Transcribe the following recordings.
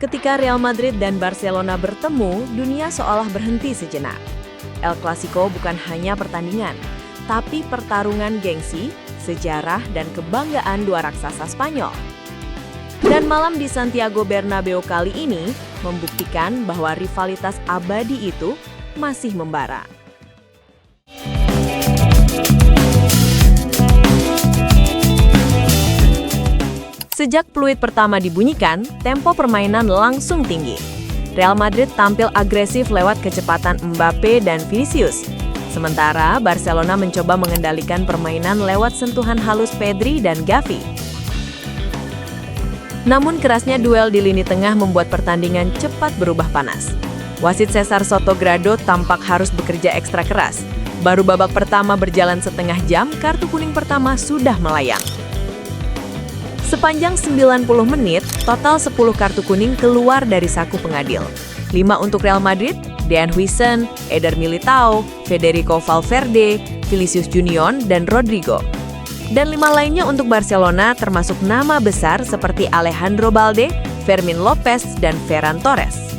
Ketika Real Madrid dan Barcelona bertemu, dunia seolah berhenti sejenak. El Clasico bukan hanya pertandingan, tapi pertarungan gengsi, sejarah, dan kebanggaan dua raksasa Spanyol. Dan malam di Santiago Bernabeu kali ini membuktikan bahwa rivalitas abadi itu masih membara. Sejak peluit pertama dibunyikan, tempo permainan langsung tinggi. Real Madrid tampil agresif lewat kecepatan Mbappe dan Vinicius. Sementara Barcelona mencoba mengendalikan permainan lewat sentuhan halus Pedri dan Gavi. Namun kerasnya duel di lini tengah membuat pertandingan cepat berubah panas. Wasit Cesar Sotogrado tampak harus bekerja ekstra keras. Baru babak pertama berjalan setengah jam, kartu kuning pertama sudah melayang. Sepanjang 90 menit, total 10 kartu kuning keluar dari saku pengadil. 5 untuk Real Madrid, Dean Huijsen, Eder Militao, Federico Valverde, Vinicius Junior, dan Rodrigo. Dan 5 lainnya untuk Barcelona termasuk nama besar seperti Alejandro Balde, Fermín López, dan Ferran Torres.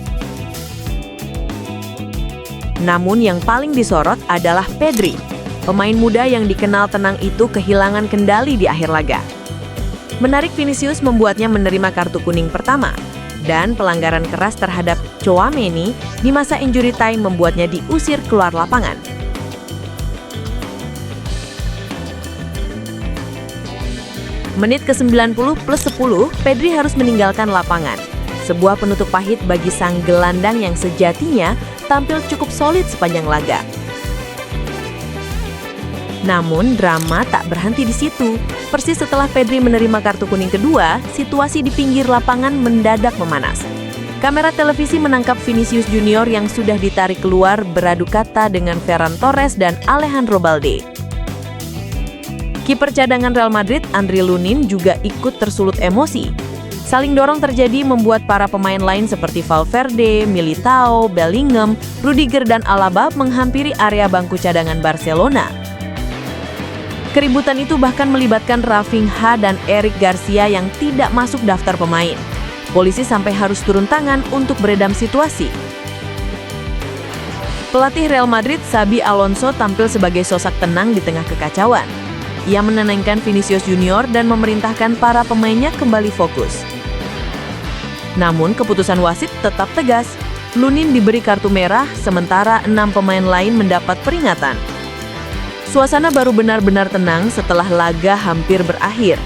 Namun yang paling disorot adalah Pedri. Pemain muda yang dikenal tenang itu kehilangan kendali di akhir laga. Menarik Vinicius membuatnya menerima kartu kuning pertama, dan pelanggaran keras terhadap Tchouaméni di masa injury time membuatnya diusir keluar lapangan. Menit ke-90 plus 10, Pedri harus meninggalkan lapangan. Sebuah penutup pahit bagi sang gelandang yang sejatinya tampil cukup solid sepanjang laga. Namun, drama tak berhenti di situ. Persis setelah Pedri menerima kartu kuning kedua, situasi di pinggir lapangan mendadak memanas. Kamera televisi menangkap Vinicius Junior yang sudah ditarik keluar beradu kata dengan Ferran Torres dan Alejandro Balde. Kiper cadangan Real Madrid, Andriy Lunin, juga ikut tersulut emosi. Saling dorong terjadi membuat para pemain lain seperti Valverde, Militao, Bellingham, Rudiger, dan Alaba menghampiri area bangku cadangan Barcelona. Keributan itu bahkan melibatkan Rafinha dan Eric Garcia yang tidak masuk daftar pemain. Polisi sampai harus turun tangan untuk beredam situasi. Pelatih Real Madrid, Xabi Alonso, tampil sebagai sosok tenang di tengah kekacauan. Ia menenangkan Vinicius Junior dan memerintahkan para pemainnya kembali fokus. Namun keputusan wasit tetap tegas. Lunin diberi kartu merah, sementara 6 pemain lain mendapat peringatan. Suasana baru benar-benar tenang setelah laga hampir berakhir.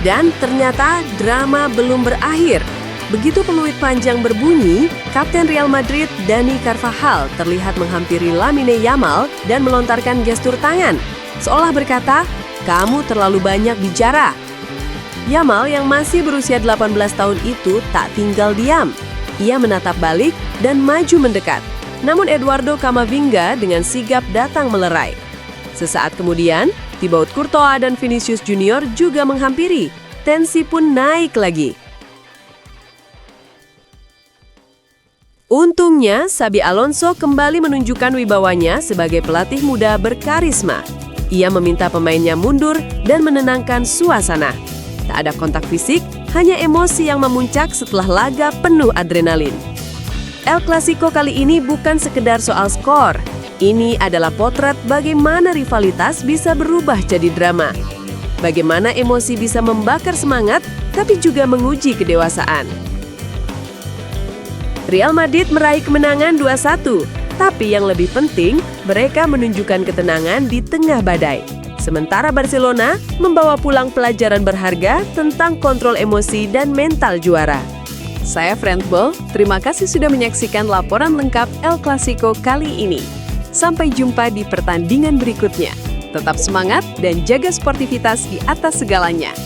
Dan ternyata drama belum berakhir. Begitu peluit panjang berbunyi, Kapten Real Madrid, Dani Carvajal, terlihat menghampiri Lamine Yamal dan melontarkan gestur tangan, seolah berkata, "Kamu terlalu banyak bicara." Yamal yang masih berusia 18 tahun itu tak tinggal diam. Ia menatap balik dan maju mendekat. Namun Eduardo Camavinga dengan sigap datang melerai. Sesaat kemudian, Thibaut Courtois dan Vinicius Junior juga menghampiri. Tensi pun naik lagi. Untungnya, Xabi Alonso kembali menunjukkan wibawanya sebagai pelatih muda berkarisma. Ia meminta pemainnya mundur dan menenangkan suasana. Tak ada kontak fisik, hanya emosi yang memuncak setelah laga penuh adrenalin. El Clasico kali ini bukan sekedar soal skor. Ini adalah potret bagaimana rivalitas bisa berubah jadi drama. Bagaimana emosi bisa membakar semangat, tapi juga menguji kedewasaan. Real Madrid meraih kemenangan 2-1, tapi yang lebih penting, mereka menunjukkan ketenangan di tengah badai. Sementara Barcelona membawa pulang pelajaran berharga tentang kontrol emosi dan mental juara. Saya Friendball, terima kasih sudah menyaksikan laporan lengkap El Clasico kali ini. Sampai jumpa di pertandingan berikutnya. Tetap semangat dan jaga sportivitas di atas segalanya.